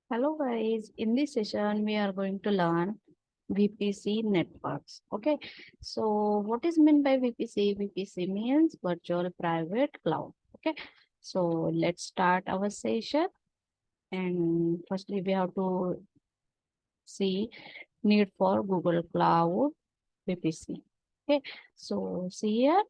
Hello guys, in this session we are going to learn VPC networks. Okay, so what is meant by VPC? VPC means virtual private cloud. Okay, so let's start our session. And firstly, we have to see need for Google Cloud VPC. Okay, so see here,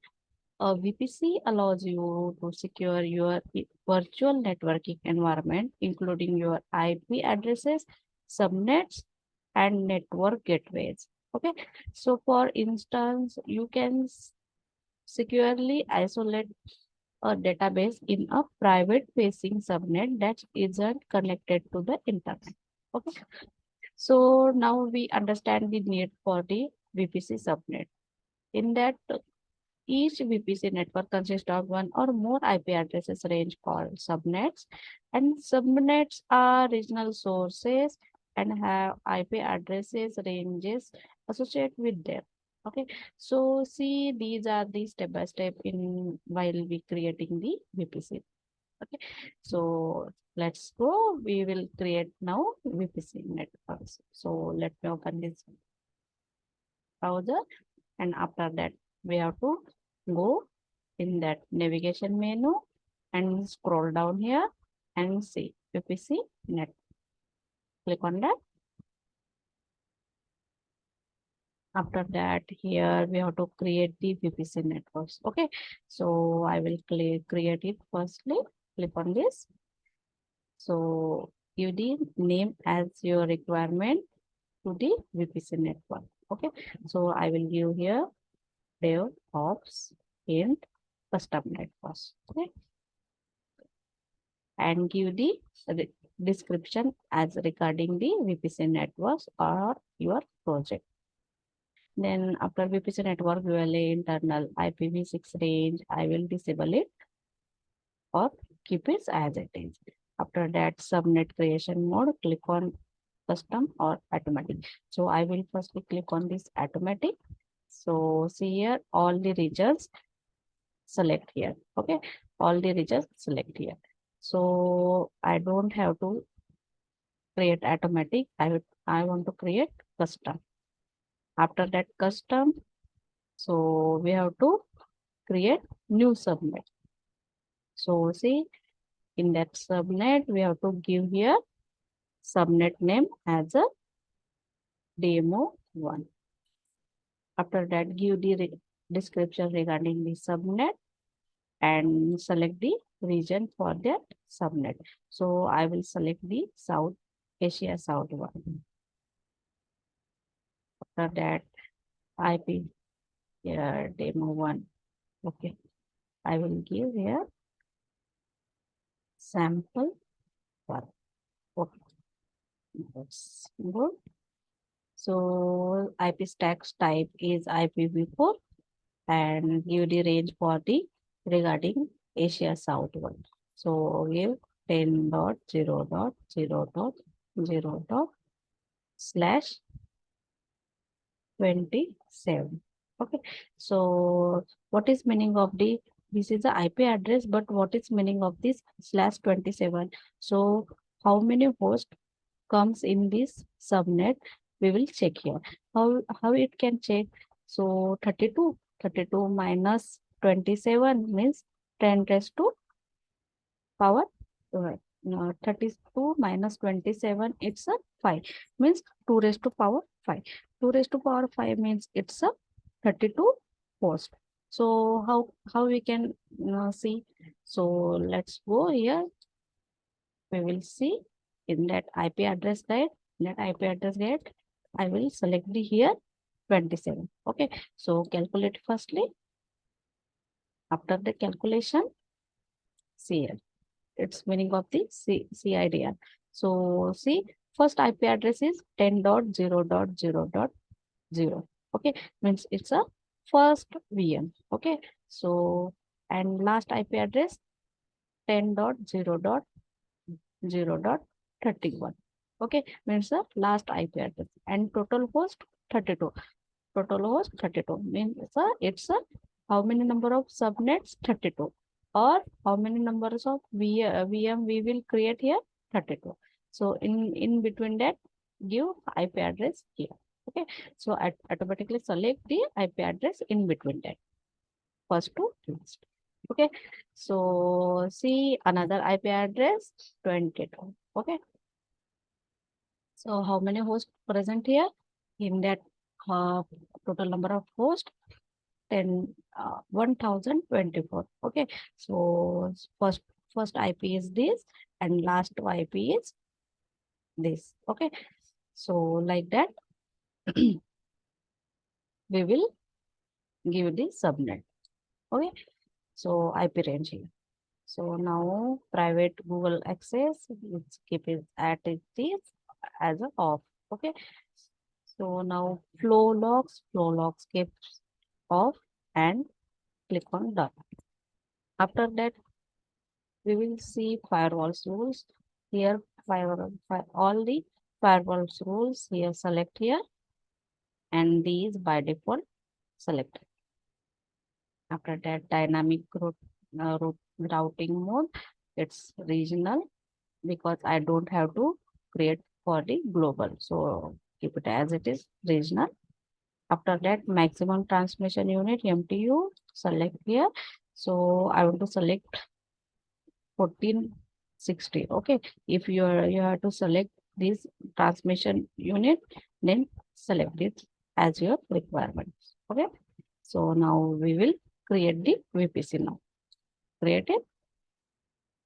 a VPC allows you to secure your virtual networking environment, including your IP addresses, subnets, and network gateways. Okay, so for instance, you can securely isolate a database in a private facing subnet that isn't connected to the internet. Okay, so now we understand the need for the VPC subnet. In that, each VPC network consists of one or more IP addresses range called subnets, and subnets are regional sources and have IP addresses ranges associated with them. Okay, so see, these are the step by step in while we creating the VPC. Okay, so let's go. We will create now VPC networks. So let me open this browser, and after that we have to go in that navigation menu and scroll down here and see VPC net. Click on that. After that, here we have to create the VPC networks. Okay, so I will create it firstly. Click on this. So give the name as your requirement to the VPC network. Okay, so I will give here dev ops and custom networks. Okay, and give the description as regarding the VPC networks or your project. Then after VPC network, we will internal IPv6 range. I will disable it or keep it as it is. After that, subnet creation mode, click on custom or automatic. So I will firstly click on this automatic. So see here, all the regions select here. Okay, all the regions select here. So I don't have to create automatic. I want to create custom. After that custom, so we have to create new subnet. So see, in that subnet, we have to give here subnet name as a demo1. After that, give the description regarding the subnet and select the region for that subnet. So I will select the South Asia South one. After that, IP here demo1. Okay, I will give here sample one. Okay, that's good. So IP stacks type is IPv4 and give the range for the regarding Asia South one. So give 10.0.0.0. Slash 27. Okay, so what is meaning of the, this is the IP address, but what is meaning of this slash 27? So how many hosts comes in this subnet, we will check here. How it can check? So 32 minus 27 means 10 raised to power uh, 32 minus 27, it's a 5, means 2 raised to power 5. 2 raised to power 5 means it's a 32 host. So how we can see? So let's go here. We will see in that IP address guide. That IP address guide, I will select the here 27. Okay, so calculate firstly. After the calculation, see here, it's meaning of the CIDR. So see, first IP address is 10.0.0.0. Okay, means it's a first VM. Okay, so and last IP address 10.0.0.31. Okay, means the last IP address and total host 32. Total host 32 means it's a how many number of subnets 32 or how many numbers of VM we will create here 32. So in between that, give IP address here. Okay, so I automatically select the IP address in between that, first to last. Okay, so see another IP address 22. Okay, so how many hosts present here? In that total number of hosts, 1024. Okay, so first IP is this and last IP is this. Okay, so like that we will give the subnet. Okay, so IP range here. So now private Google access, let's keep it at this as a off. Okay, so now flow logs keeps off and click on done. After that, we will see firewalls rules. Here, all the firewalls rules here, select here, and these by default select. After that, dynamic routing mode, it's regional because I don't have to create for the global. So keep it as it is, regional. After that, maximum transmission unit, MTU, select here. So I want to select 1460. Okay, if you have to select this transmission unit, then select it as your requirements. Okay, so now we will create the VPC now. Create it,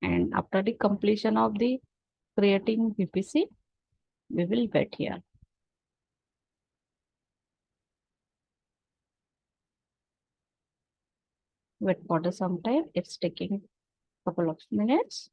and after the completion of the creating VPC, we will wait here. Wait for the some time. It's taking couple of minutes.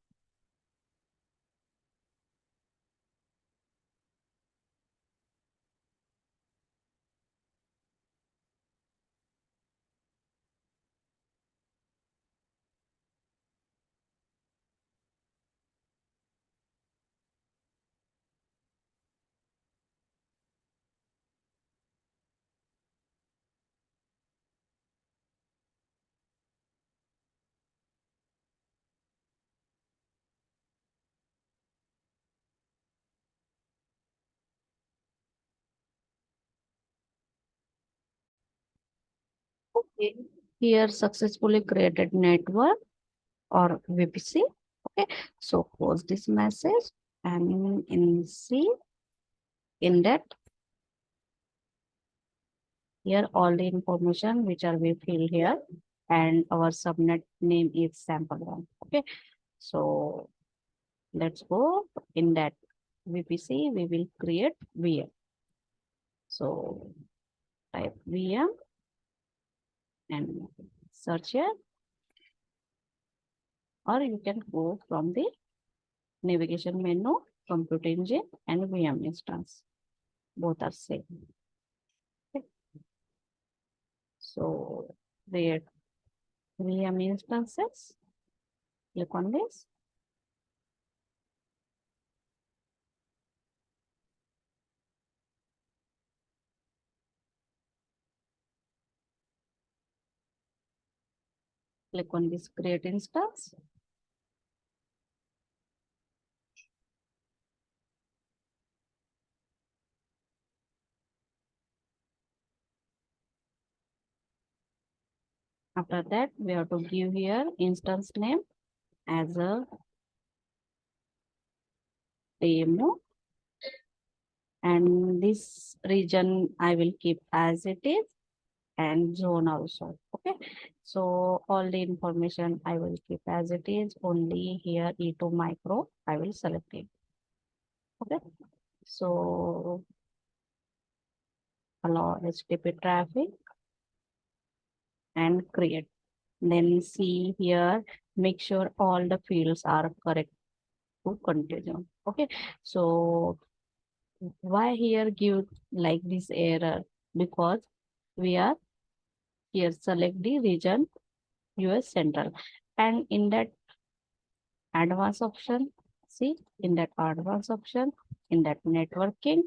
Okay. Here successfully created network or VPC. Okay, so close this message and in C, in that here all the information which are we fill here, and our subnet name is sample1. Okay, so let's go in that VPC. We will create VM. So type VM and search here, or you can go from the navigation menu, compute engine and VM instance. Both are same. Okay. So create VM instances. Click on this. Click on this create instance. After that, we have to give here instance name as a demo, and this region I will keep as it is, and zone also. Okay, so all the information I will keep as it is. Only here E2 micro I will select it. Okay, so allow HTTP traffic and create. Then see here, make sure all the fields are correct to continue. Okay, so why here give like this error? Because we are here select the region US Central, and in that advanced option, see in that advanced option, in that networking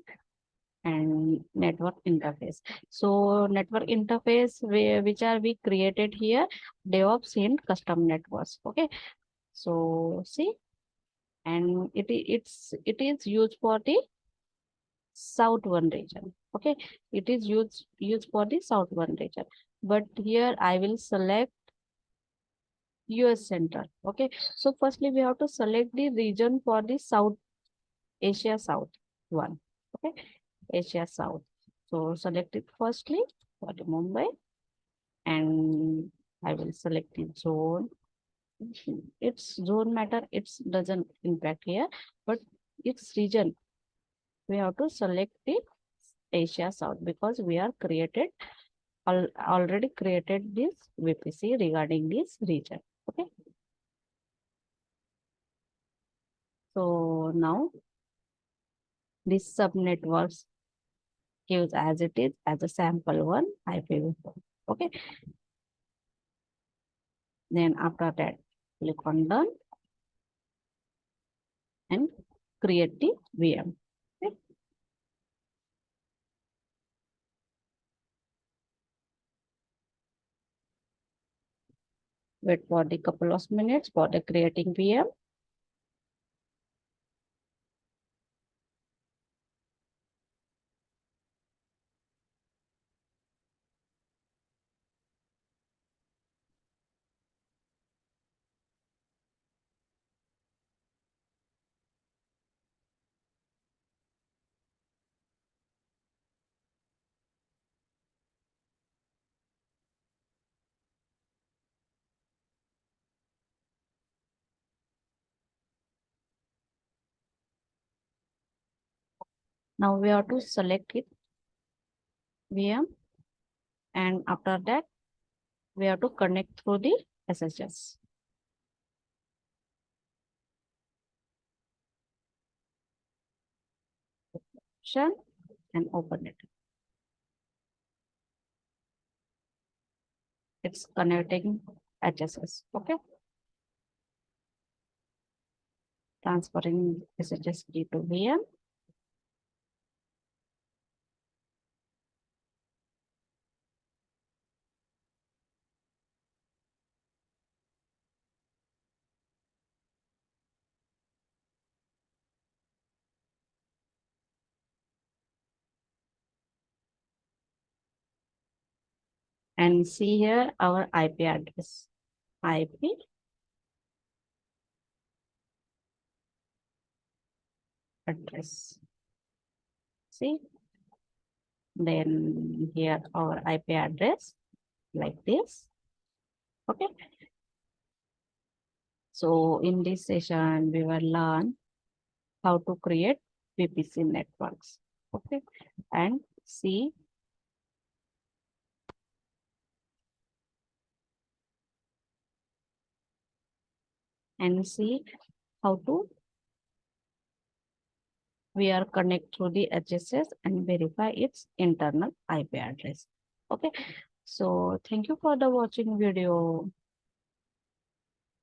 and network interface. So network interface which are we created here, DevOps in custom networks. Okay, so see and it is used for the southern region. Okay, it is used for the southern region. But here I will select US Central. Okay, so firstly we have to select the region for the South Asia South one. Okay, Asia South. So select it firstly for the Mumbai, and I will select the zone. Its zone matter, it doesn't impact here, but its region we have to select the Asia South because we are already created this VPC regarding this region. Okay, so now this subnet was gives as it is as a sample one IPv4. Okay, then after that click on done and create the VM. Okay. Wait for the couple of minutes for the creating VM. Now we have to select it VM, and after that we have to connect through the SSH. And open it. It's connecting HSS. Okay, transferring SSH key to VM. And see here our IP address. IP address. See, then here our IP address like this. Okay. So in this session, we will learn how to create VPC networks. Okay. And see how to we are connect through the HSS and verify its internal IP address. Okay. So thank you for the watching video.